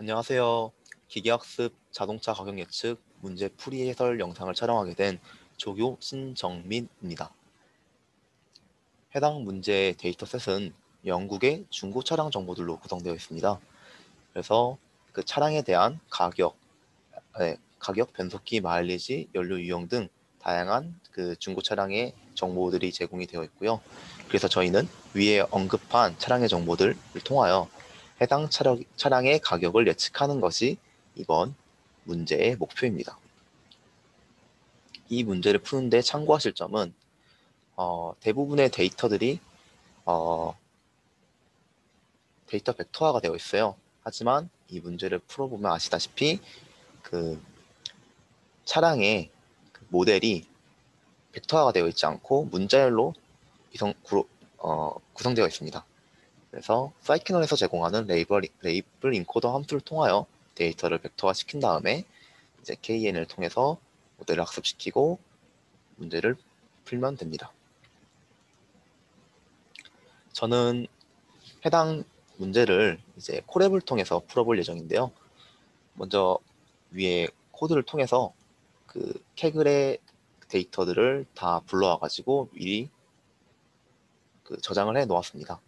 안녕하세요. 기계학습 자동차 가격 예측 문제 풀이 해설 영상을 촬영하게 된 조교 신정민입니다. 해당 문제의 데이터셋은 영국의 중고 차량 정보들로 구성되어 있습니다. 그래서 그 차량에 대한 가격, 변속기, 마일리지, 연료 유형 등 다양한 그 중고 차량의 정보들이 제공이 되어 있고요. 그래서 저희는 위에 언급한 차량의 정보들을 통하여 해당 차량의 가격을 예측하는 것이 이번 문제의 목표입니다. 이 문제를 푸는데 참고하실 점은 대부분의 데이터들이 어, 데이터 벡터화가 되어 있어요. 하지만 이 문제를 풀어보면 아시다시피 그 차량의 그 모델이 벡터화가 되어 있지 않고 문자열로 구성되어 있습니다. 그래서 사이키널에서 제공하는 레이블 인코더 함수를 통하여 데이터를 벡터화 시킨 다음에 이제 KN을 통해서 모델을 학습시키고 문제를 풀면 됩니다. 저는 해당 문제를 이제 콜앱을 통해서 풀어볼 예정인데요. 먼저 위에 코드를 통해서 그 캐글의 데이터들을 다 불러와 가지고 미리 그 저장을 해 놓았습니다.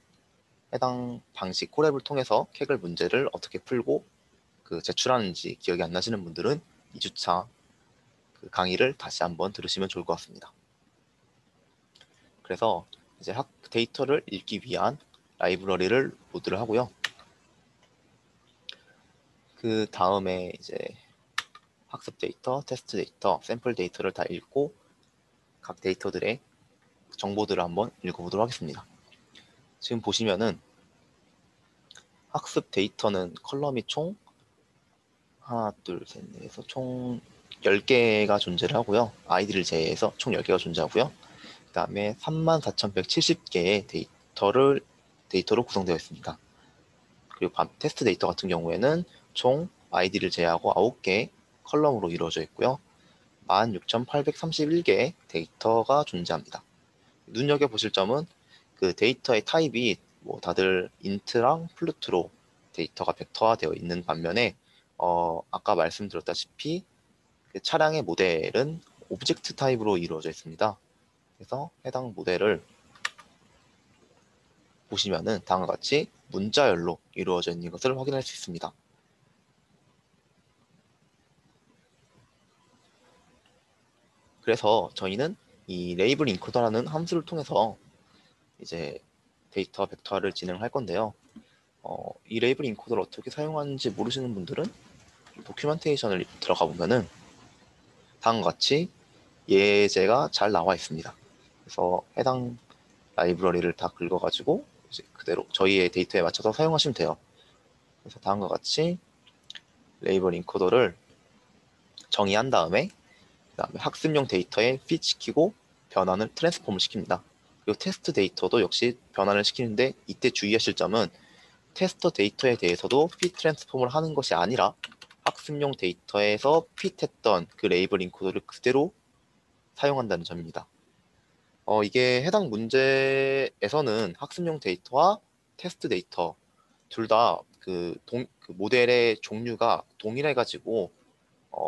해당 방식 콜앱을 통해서 캐글 문제를 어떻게 풀고 그 제출하는지 기억이 안 나시는 분들은 2주차 그 강의를 다시 한번 들으시면 좋을 것 같습니다. 그래서 이제 데이터를 읽기 위한 라이브러리를 로드를 하고요. 그 다음에 이제 학습 데이터, 테스트 데이터, 샘플 데이터를 다 읽고 각 데이터들의 정보들을 한번 읽어보도록 하겠습니다. 지금 보시면은 학습 데이터는 컬럼이 총 하나, 둘, 셋, 넷에서 총 10개가 존재를 하고요. 아이디를 제외해서 총 10개가 존재하고요. 그 다음에 34,170개의 데이터로 구성되어 있습니다. 그리고 테스트 데이터 같은 경우에는 총 아이디를 제외하고 9개 컬럼으로 이루어져 있고요. 16,831개의 데이터가 존재합니다. 눈여겨보실 점은 그 데이터의 타입이 뭐 다들 인트랑 플루트로 데이터가 벡터화되어 있는 반면에 아까 말씀드렸다시피 그 차량의 모델은 오브젝트 타입으로 이루어져 있습니다. 그래서 해당 모델을 보시면은 다음과 같이 문자열로 이루어져 있는 것을 확인할 수 있습니다. 그래서 저희는 이 레이블 인코더라는 함수를 통해서 이제 데이터 벡터화를 진행할 건데요. 이 레이블 인코더를 어떻게 사용하는지 모르시는 분들은 도큐멘테이션을 들어가 보면은 다음과 같이 예제가 잘 나와 있습니다. 그래서 해당 라이브러리를 다 긁어가지고 이제 그대로 저희의 데이터에 맞춰서 사용하시면 돼요. 그래서 다음과 같이 레이블 인코더를 정의한 다음에 그다음에 학습용 데이터에 핏 시키고 변환을 트랜스폼을 시킵니다. 그리고 테스트 데이터도 역시 변환을 시키는데 이때 주의하실 점은 테스터 데이터에 대해서도 핏 트랜스폼을 하는 것이 아니라 학습용 데이터에서 핏했던 그 레이블 인코더를 그대로 사용한다는 점입니다. 이게 해당 문제에서는 학습용 데이터와 테스트 데이터 둘 다 그 모델의 종류가 동일해가지고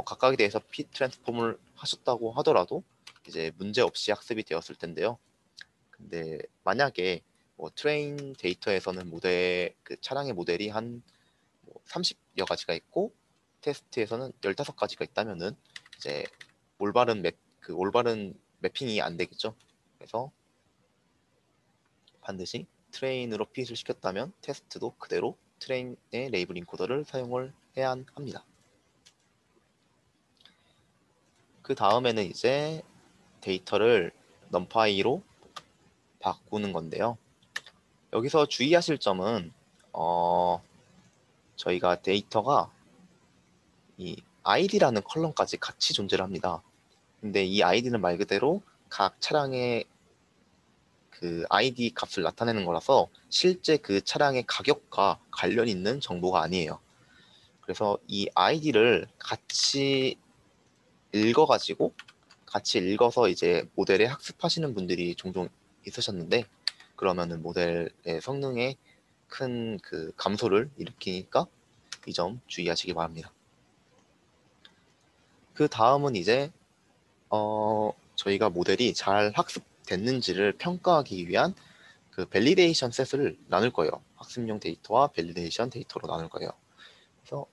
각각에 대해서 핏 트랜스폼을 하셨다고 하더라도 이제 문제 없이 학습이 되었을 텐데요. 근데 만약에 뭐 트레인 데이터에서는 그 차량의 모델이 한 30여 가지가 있고 테스트에서는 15가지가 있다면은 이제 올바른 매핑이 안 되겠죠. 그래서 반드시 트레인으로 핏을 시켰다면 테스트도 그대로 트레인의 레이블 인코더를 사용을 해야 합니다. 그 다음에는 이제 데이터를 numpy로 바꾸는 건데요. 여기서 주의하실 점은 저희가 데이터가 이 id라는 컬럼까지 같이 존재를 합니다. 근데 이 id는 말 그대로 각 차량의 그 ID 값을 나타내는 거라서 실제 그 차량의 가격과 관련 있는 정보가 아니에요. 그래서 이 id를 같이 읽어서 이제 모델에 학습하시는 분들이 종종 있으셨는데 그러면은 모델의 성능에 큰 그 감소를 일으키니까 이 점 주의하시기 바랍니다. 그 다음은 이제 저희가 모델이 잘 학습됐는지를 평가하기 위한 그 밸리데이션 셋을 나눌 거예요. 학습용 데이터와 밸리데이션 데이터로 나눌 거예요. 그래서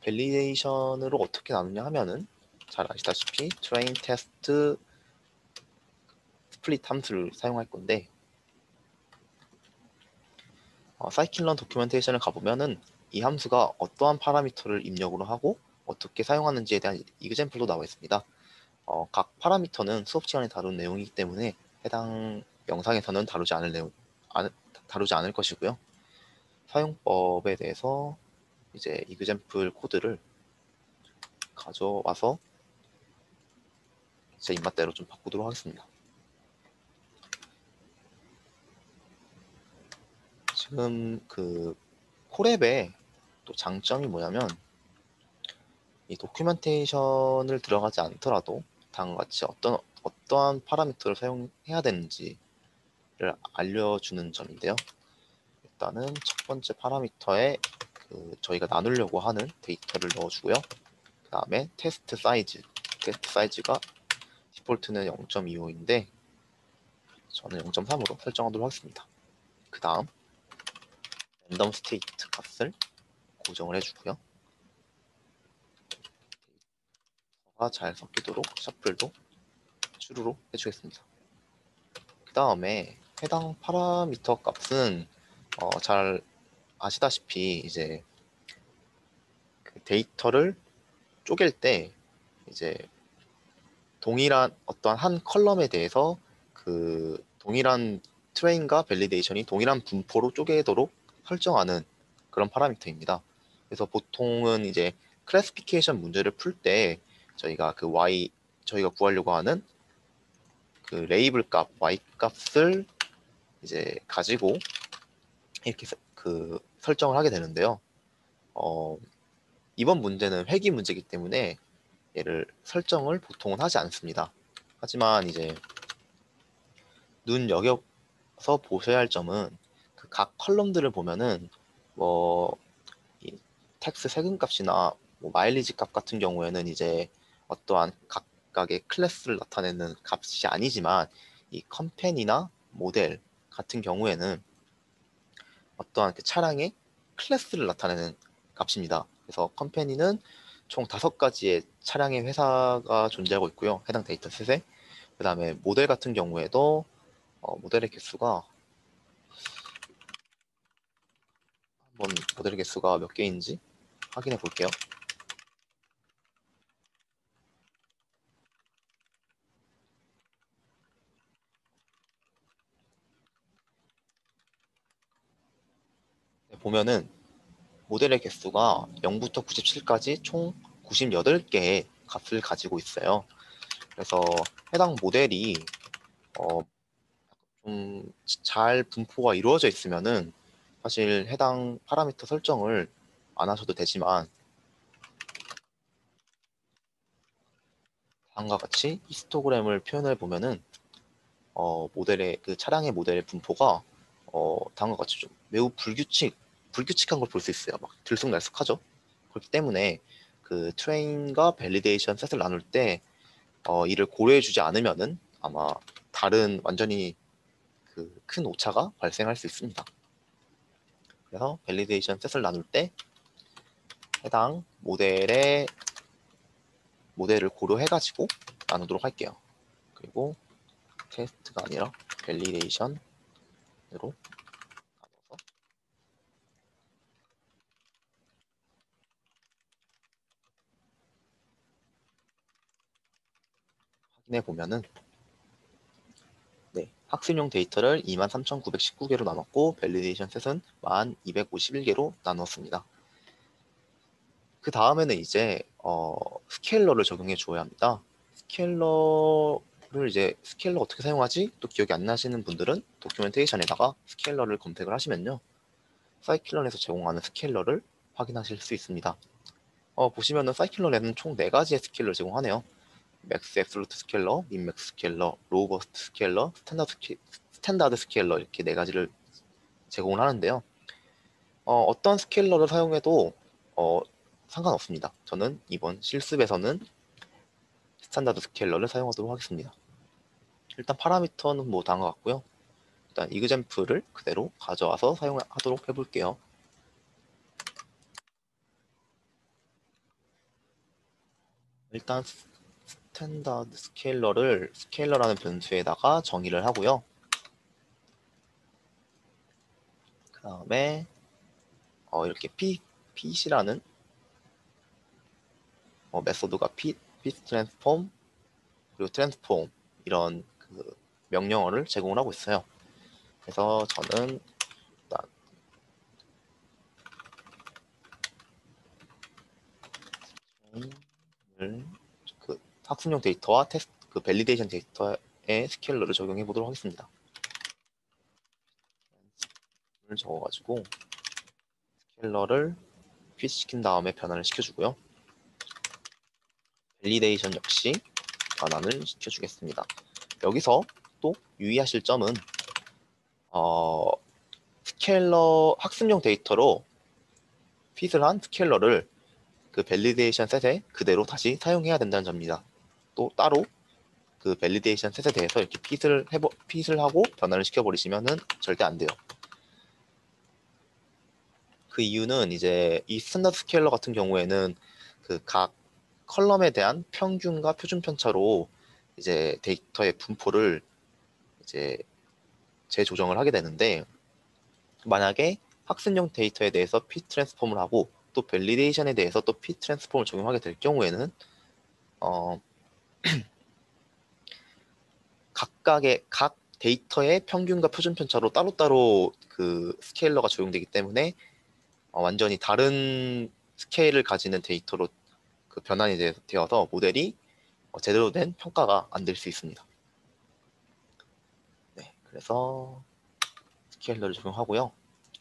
밸리데이션으로 어떻게 나누냐 하면은 잘 아시다시피 train, test, split 함수를 사용할 건데 scikit-learn 도큐멘테이션을 가보면은 이 함수가 어떠한 파라미터를 입력으로 하고 어떻게 사용하는지에 대한 이그젬플도 나와 있습니다. 각 파라미터는 수업 시간에 다룬 내용이기 때문에 해당 영상에서는 다루지 않을 것이고요. 사용법에 대해서 이제 이그젬플 코드를 가져와서 제 입맛대로 좀 바꾸도록 하겠습니다. 지금 그 콜앱의 또 장점이 뭐냐면 이 도큐멘테이션을 들어가지 않더라도 다음과 같이 어떠한 파라미터를 사용해야 되는지를 알려주는 점인데요. 일단은 첫 번째 파라미터에 저희가 나누려고 하는 데이터를 넣어주고요. 그 다음에 테스트 사이즈가 디폴트는 0.25인데 저는 0.3으로 설정하도록 하겠습니다. 그 다음 랜덤 스테이트 값을 고정을 해주고요. 데이터가 잘 섞이도록 셔플도 추루로 해주겠습니다. 그 다음에 해당 파라미터 값은 잘 아시다시피 이제 그 데이터를 쪼갤 때 이제 동일한 어떠한 한 컬럼에 대해서 그 동일한 트레인과 밸리데이션이 동일한 분포로 쪼개도록 설정하는 그런 파라미터입니다. 그래서 보통은 이제 클래시피케이션 문제를 풀 때 저희가 저희가 구하려고 하는 그 레이블 값, y 값을 이제 가지고 이렇게 설정을 하게 되는데요. 이번 문제는 회귀 문제이기 때문에 얘를 설정을 보통은 하지 않습니다. 하지만 이제 눈여겨서 보셔야 할 점은 그 각 컬럼들을 보면은 이 텍스 세금값이나 마일리지 값 같은 경우에는 이제 어떠한 각각의 클래스를 나타내는 값이 아니지만 이 컴팬이나 모델 같은 경우에는 어떠한 그 차량의 클래스를 나타내는 값입니다. 그래서 컴퍼니는 총 5가지의 차량의 회사가 존재하고 있고요. 해당 데이터셋에. 그 다음에 모델 같은 경우에도 모델의 개수가 한번 모델의 개수가 몇 개인지 확인해 볼게요. 보면은 모델의 개수가 0부터 97까지 총 98개의 값을 가지고 있어요. 그래서 해당 모델이 좀 잘 분포가 이루어져 있으면은 사실 해당 파라미터 설정을 안 하셔도 되지만 다음과 같이 히스토그램을 표현해 보면은 모델의 그 차량의 모델의 분포가 다음과 같이 좀 매우 불규칙한 걸 볼 수 있어요. 막 들쑥날쑥하죠. 그렇기 때문에 그 트레인과 밸리데이션 셋을 나눌 때 이를 고려해 주지 않으면은 아마 다른 완전히 그 큰 오차가 발생할 수 있습니다. 그래서 밸리데이션 셋을 나눌 때 해당 모델을 고려해가지고 나누도록 할게요. 그리고 테스트가 아니라 밸리데이션으로 나눠서 확인해 보면은 네, 학습용 데이터를 23,919개로 나눴고 밸리데이션 셋은 1,251개로 나눴습니다. 그 다음에는 이제 스케일러를 적용해 주어야 합니다. 스케일러 어떻게 사용하지? 또 기억이 안 나시는 분들은 도큐멘테이션에다가 스케일러를 검색을 하시면요. 사이클런에서 제공하는 스케일러를 확인하실 수 있습니다. 보시면은 사이클런에는 총 4가지의 스케일러를 제공하네요. 맥스 앱솔루트 스케일러, 민맥스 스케일러, 로버스트 스케일러, 스탠다드 스케일러 이렇게 4가지를 제공을 하는데요. 어떤 스케일러를 사용해도 상관없습니다. 저는 이번 실습에서는 스탠다드 스케일러를 사용하도록 하겠습니다. 일단 파라미터는 뭐 다음과 같고요. 일단 이그젬플을 그대로 가져와서 사용하도록 해볼게요. 일단 스탠다드 스케일러를 스케일러라는 변수에다가 정의를 하고요. 그 다음에 이렇게 pit이라는 메소드가 fit transform 그리고 transform 이런 그 명령어를 제공을 하고 있어요. 그래서 저는 일단 그 학습용 데이터와 테스트 그 밸리데이션 데이터의 스케일러를 적용해 보도록 하겠습니다. 을 적어가지고 스케일러를 핏 시킨 다음에 변환을 시켜주고요. 밸리데이션 역시 변환을 시켜주겠습니다. 여기서 또 유의하실 점은 스케일러 학습용 데이터로 핏을 한 스케일러를 그 밸리데이션 셋에 그대로 다시 사용해야 된다는 점입니다. 또 따로 그 밸리데이션 셋에 대해서 이렇게 핏을 하고 변환을 시켜버리시면은 절대 안 돼요. 그 이유는 이제 이 스탠다드 스케일러 같은 경우에는 그 각 컬럼에 대한 평균과 표준 편차로 이제 데이터의 분포를 이제 재조정을 하게 되는데, 만약에 학습용 데이터에 대해서 핏 트랜스폼을 하고 또 밸리데이션에 대해서 또 핏 트랜스폼을 적용하게 될 경우에는 어, 각각의 각 데이터의 평균과 표준 편차로 따로따로 그 스케일러가 적용되기 때문에 완전히 다른 스케일을 가지는 데이터로 그 변환이 되어서 모델이 제대로 된 평가가 안 될 수 있습니다. 네, 그래서 스케일러를 적용하고요.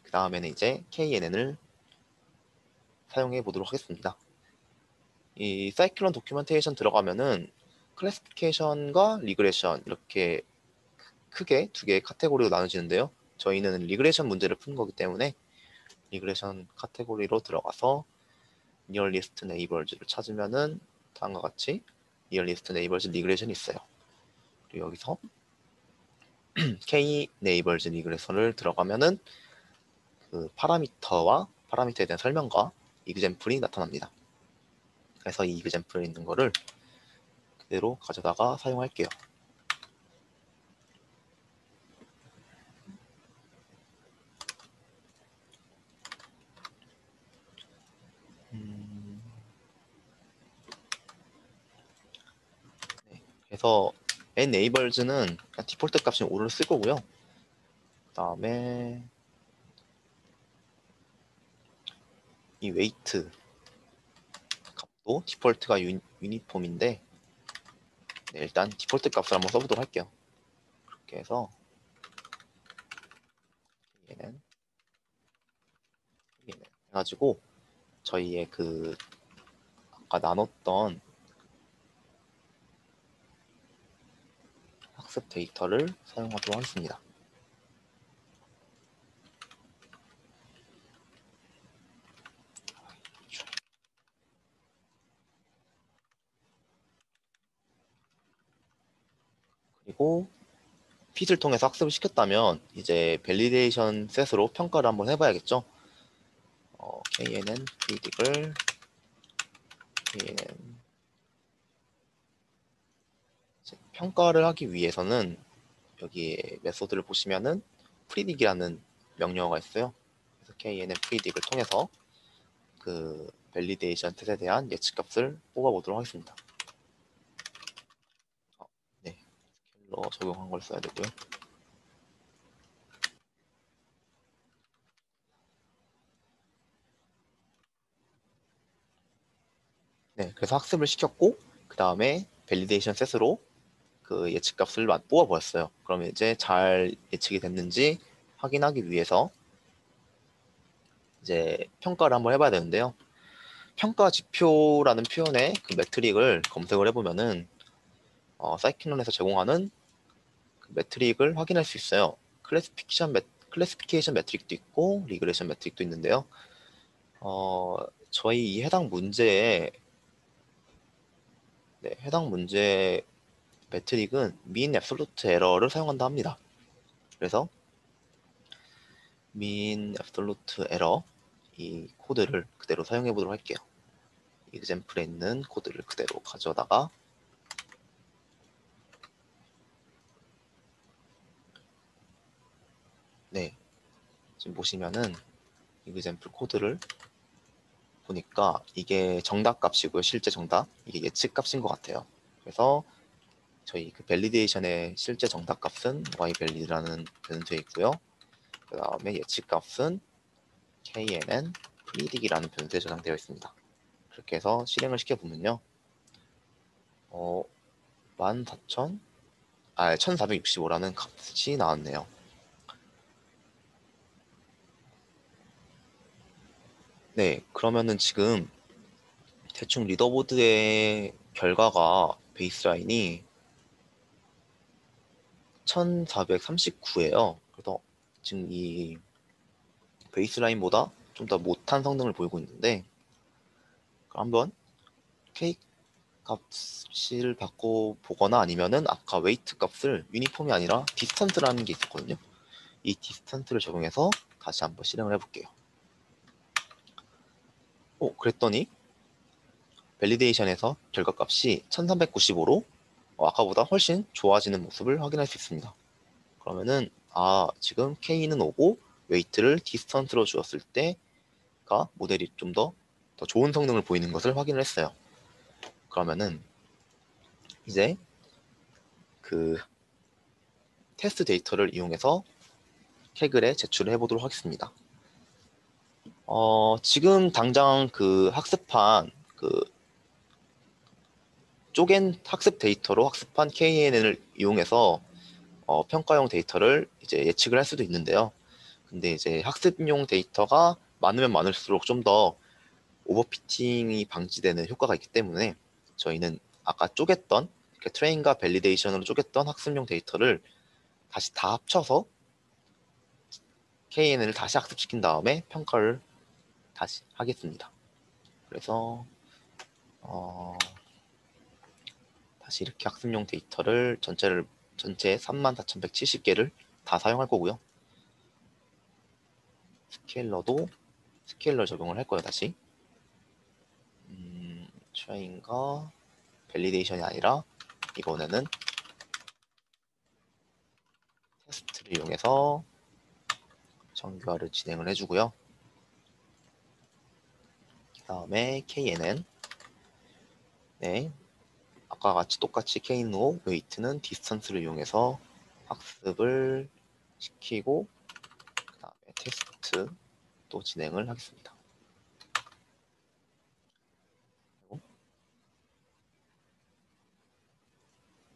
그 다음에는 이제 KNN을 사용해 보도록 하겠습니다. 이 사이클론 도큐멘테이션 들어가면은 클래시피케이션과 리그레션 이렇게 크게 두 개의 카테고리로 나눠지는데요. 저희는 리그레션 문제를 푸는 거기 때문에 리그레션 카테고리로 들어가서 니얼리스트 네이버즈를 찾으면은 다음과 같이 니얼리스트 네이버즈 리그레션이 있어요. 그리고 여기서 K 네이버즈 리그레션을 들어가면은 그 파라미터에 대한 설명과 이그젬플이 나타납니다. 그래서 이 이그젬플에 있는 거를 그대로 가져다가 사용할게요. 네, 그래서 enables는 디폴트 값인 5를 쓸 거고요. 그 다음에 이 weight 값도 디폴트가 유니폼인데 네, 일단 디폴트 값을 한번 써보도록 할게요. 그렇게 해서 얘는 해가지고 저희의 그 아까 나눴던 학습 데이터를 사용하도록 하겠습니다. 그리고 핏을 통해서 학습을 시켰다면 이제 밸리데이션 셋으로 평가를 한번 해봐야겠죠. knn predict을 knn 평가를 하기 위해서는 여기에 메소드를 보시면은 predict이라는 명령어가 있어요. 그래서 knn predict을 통해서 그 밸리데이션 셋에 대한 예측값을 뽑아보도록 하겠습니다. 네, 스케일러 적용한 걸 써야 되고요. 네, 그래서 학습을 시켰고 그 다음에 밸리데이션 셋으로 그 예측값을 뽑아보았어요. 그러면 이제 잘 예측이 됐는지 확인하기 위해서 이제 평가를 한번 해봐야 되는데요. 평가 지표라는 표현의 그 매트릭을 검색을 해보면은 사이클론에서 제공하는 그 매트릭을 확인할 수 있어요. 클래시피케이션 매트릭도 있고 리그레션 매트릭도 있는데요. 저희 이 해당 문제에 해당 문제 매트릭은 mean absolute error를 사용한다 합니다. 그래서 mean absolute error 이 코드를 그대로 사용해 보도록 할게요. example에 있는 코드를 그대로 가져다가 지금 보시면은 example 코드를 보니까 이게 정답 값이고요. 실제 정답. 이게 예측 값인 것 같아요. 그래서 저희 그 밸리데이션의 실제 정답 값은 yValid라는 변수에 있고요. 그 다음에 예측 값은 knn predict이라는 변수에 저장되어 있습니다. 그렇게 해서 실행을 시켜보면요. 1465라는 값이 나왔네요. 네, 그러면은 지금 대충 리더보드의 결과가 베이스라인이 1439예요. 그래서 지금 이 베이스라인보다 좀 더 못한 성능을 보이고 있는데 한번 K 값을 바꿔 보거나 아니면은 아까 웨이트 값을 유니폼이 아니라 디스턴스라는 게 있었거든요. 이 디스턴스를 적용해서 다시 한번 실행을 해볼게요. 그랬더니 밸리데이션에서 결과값이 1395로 아까보다 훨씬 좋아지는 모습을 확인할 수 있습니다. 그러면은 지금 K는 오고 웨이트를 디스턴스로 주었을 때가 모델이 좀 더 좋은 성능을 보이는 것을 확인을 했어요. 그러면은 이제 그 테스트 데이터를 이용해서 캐글에 제출을 해보도록 하겠습니다. 지금 당장 그 학습한 쪼갠 학습 데이터로 학습한 KNN을 이용해서 평가용 데이터를 이제 예측을 할 수도 있는데요. 근데 이제 학습용 데이터가 많으면 많을수록 좀 더 오버피팅이 방지되는 효과가 있기 때문에 저희는 아까 쪼갰던 트레인과 밸리데이션으로 쪼갰던 학습용 데이터를 다시 다 합쳐서 KNN을 다시 학습시킨 다음에 평가를 다시 하겠습니다. 그래서 다시 이렇게 학습용 데이터를 전체 34,170개를 다 사용할 거고요. 스케일러 적용을 할 거예요. 다시 트레인과 밸리데이션이 아니라 이번에는 테스트를 이용해서 정교화를 진행을 해주고요. 그 다음에 KNN 아까 같이 똑같이 K노 웨이트는 디스턴스를 이용해서 학습을 시키고 그 다음에 테스트 또 진행을 하겠습니다.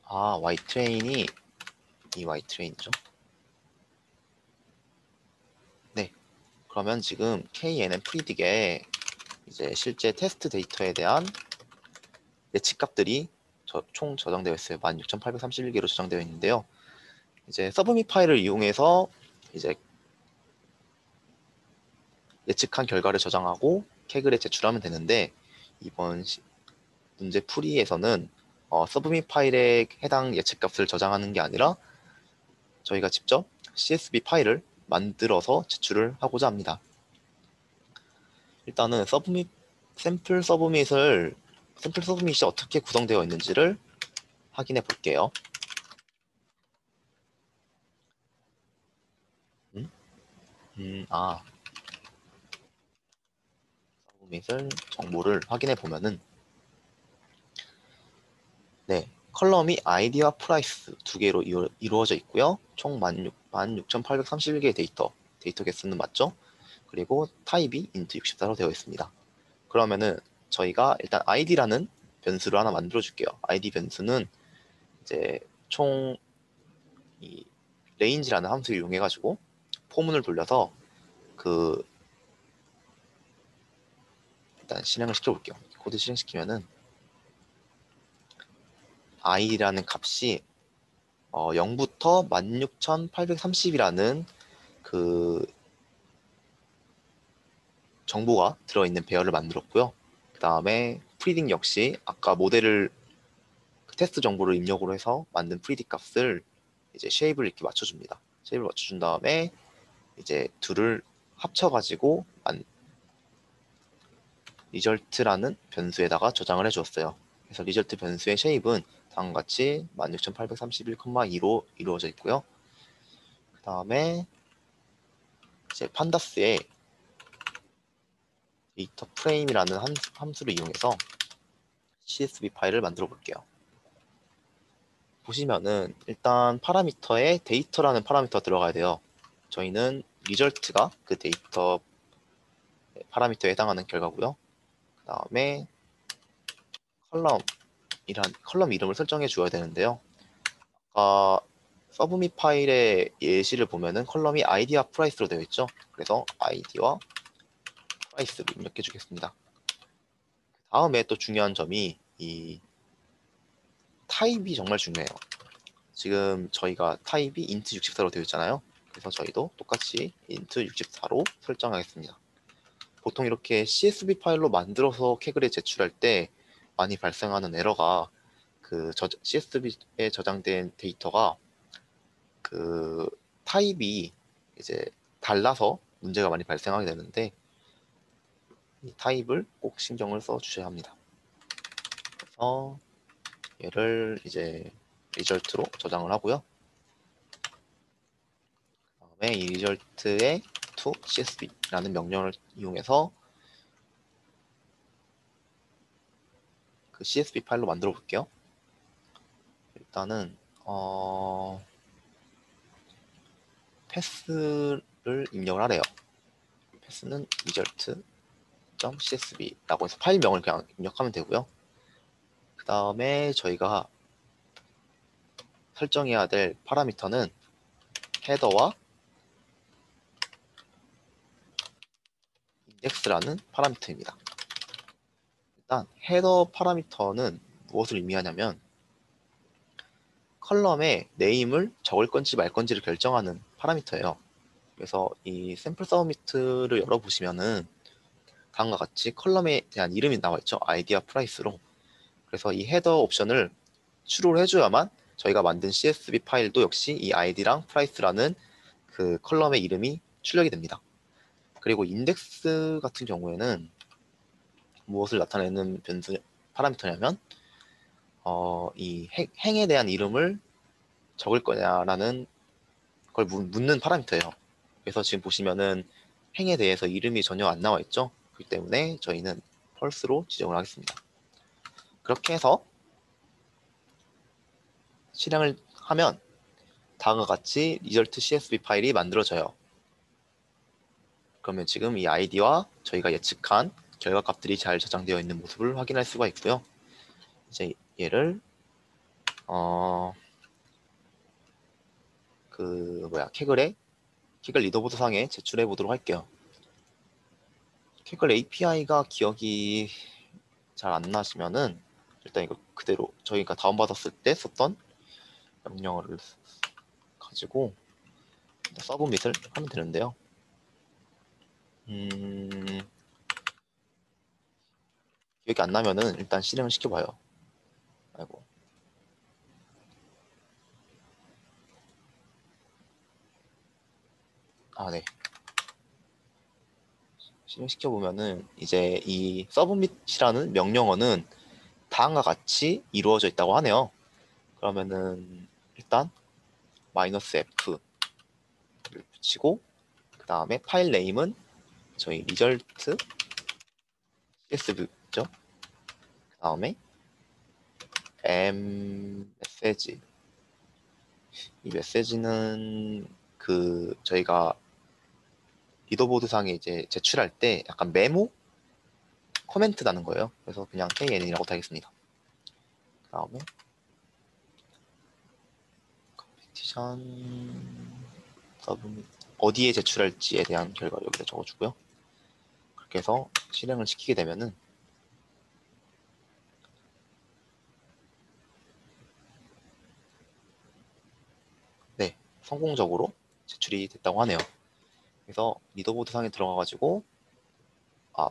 Y트레인이 이 Y트레인이죠. 네, 그러면 지금 KNN 프리딕에 이제 실제 테스트 데이터에 대한 예측값들이 총 저장되어 있어요. 16,831개로 저장되어 있는데요. 이제 서브밋 파일을 이용해서 이제 예측한 결과를 저장하고 캐글에 제출하면 되는데 이번 문제 풀이에서는 서브밋 파일에 해당 예측값을 저장하는 게 아니라 저희가 직접 CSV 파일을 만들어서 제출을 하고자 합니다. 일단은 샘플 서브밋이 어떻게 구성되어 있는지를 확인해 볼게요. 서브밋을 정보를 확인해 보면은 컬럼이 아이디와 프라이스 두 개로 이루어져 있고요. 총 16,831개의 데이터 개수는 맞죠? 그리고 타입이 int 64로 되어 있습니다. 그러면은 저희가 일단 id라는 변수를 하나 만들어 줄게요. id 변수는 이제 총 이 range라는 함수를 이용해 가지고 포문을 돌려서 일단 실행을 시켜 볼게요. 코드 실행시키면은 i라는 값이 0부터 16,830이라는 그 정보가 들어있는 배열을 만들었고요. 그 다음에 프리딕 역시 아까 모델을 그 테스트 정보를 입력으로 해서 만든 프리딕 값을 이제 쉐입을 이렇게 맞춰줍니다. 쉐입을 맞춰준 다음에 이제 둘을 합쳐가지고 리절트라는 변수에다가 저장을 해주었어요. 그래서 리절트 변수의 쉐입은 다음과 같이 16831,2로 이루어져 있고요. 그 다음에 이제 판다스의 데이터 프레임이라는 함수를 이용해서 CSV 파일을 만들어 볼게요. 보시면은 일단 파라미터에 데이터라는 파라미터가 들어가야 돼요. 저희는 리절트가 그 데이터 파라미터에 해당하는 결과고요. 그 다음에 컬럼 이름을 설정해 주어야 되는데요. 아까 서브밋 파일의 예시를 보면은 컬럼이 아이디와 프라이스로 되어 있죠. 그래서 아이디와 프라이스를 입력해 주겠습니다. 다음에 또 중요한 점이 이 타입이 정말 중요해요. 지금 저희가 타입이 int 64로 되어 있잖아요. 그래서 저희도 똑같이 int 64로 설정하겠습니다. 보통 이렇게 CSV 파일로 만들어서 캐글에 제출할 때 많이 발생하는 에러가 그 CSV에 저장된 데이터가 그 타입이 이제 달라서 문제가 많이 발생하게 되는데 이 타입을 꼭 신경을 써 주셔야 합니다. 그래서 얘를 이제 리절트로 저장을 하고요. 그다음에 이 리절트에 to csv라는 명령을 이용해서 그 CSV 파일로 만들어 볼게요. 일단은 패스를 입력을 하래요. 패스는 result.csv라고 해서 파일명을 그냥 입력하면 되고요. 그 다음에 저희가 설정해야 될 파라미터는 헤더와 인덱스라는 파라미터입니다. 일단 헤더 파라미터는 무엇을 의미하냐면 컬럼에 네임을 적을 건지 말 건지를 결정하는 파라미터예요. 그래서 이 샘플 서브미트를 열어보시면은 다음과 같이 컬럼에 대한 이름이 나와 있죠. 아이디와 프라이스로. 그래서 이 헤더 옵션을 추루를 해줘야만 저희가 만든 CSV 파일도 역시 이 아이디랑 프라이스라는 그 컬럼의 이름이 출력이 됩니다. 그리고 인덱스 같은 경우에는 무엇을 나타내는 변수 파라미터냐면 이 행에 대한 이름을 적을 거냐라는 걸 묻는 파라미터예요. 그래서 지금 보시면은 행에 대해서 이름이 전혀 안 나와 있죠. 그렇기 때문에 저희는 펄스로 지정을 하겠습니다. 그렇게 해서 실행을 하면 다음과 같이 result CSV 파일이 만들어져요. 그러면 지금 이 아이디와 저희가 예측한 결과 값들이 잘 저장되어 있는 모습을 확인할 수가 있고요. 이제 얘를 캐글 리더보드 상에 제출해 보도록 할게요. 캐글 API가 기억이 잘 안 나시면은 일단 이거 그대로 저희가 다운받았을 때 썼던 명령어를 가지고 서브밋을 하면 되는데요. 기억이 안 나면은 일단 실행을 시켜봐요. 아이고. 네. 실행시켜 보면은 이제 이 서브밋이라는 명령어는 다음과 같이 이루어져 있다고 하네요. 그러면은 일단 -f를 붙이고 그 다음에 파일 네임은 저희 result csv죠. 그 다음에 메시지. 이 메시지는 그 저희가 리더보드 상에 이제 제출할 때 약간 메모 코멘트 나는 거예요. 그래서 그냥 KN이라고 하겠습니다. 그 다음에 컴피티션 서브밋 어디에 제출할지에 대한 결과 여기다 적어주고요. 그렇게 해서 실행을 시키게 되면은 네, 성공적으로 제출이 됐다고 하네요. 그래서 리더보드 상에 들어가가지고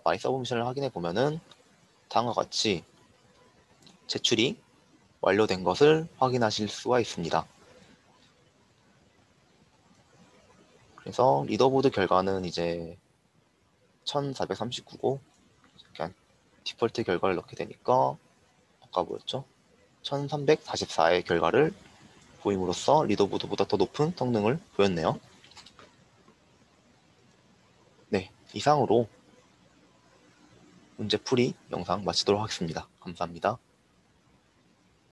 마이 서브미션을 확인해 보면은 다음과 같이 제출이 완료된 것을 확인하실 수가 있습니다. 그래서 리더보드 결과는 이제 1439고 그냥 디폴트 결과를 넣게 되니까 아까 뭐였죠? 1344의 결과를 보임으로써 리더보드보다 더 높은 성능을 보였네요. 네, 이상으로 문제풀이 영상 마치도록 하겠습니다. 감사합니다.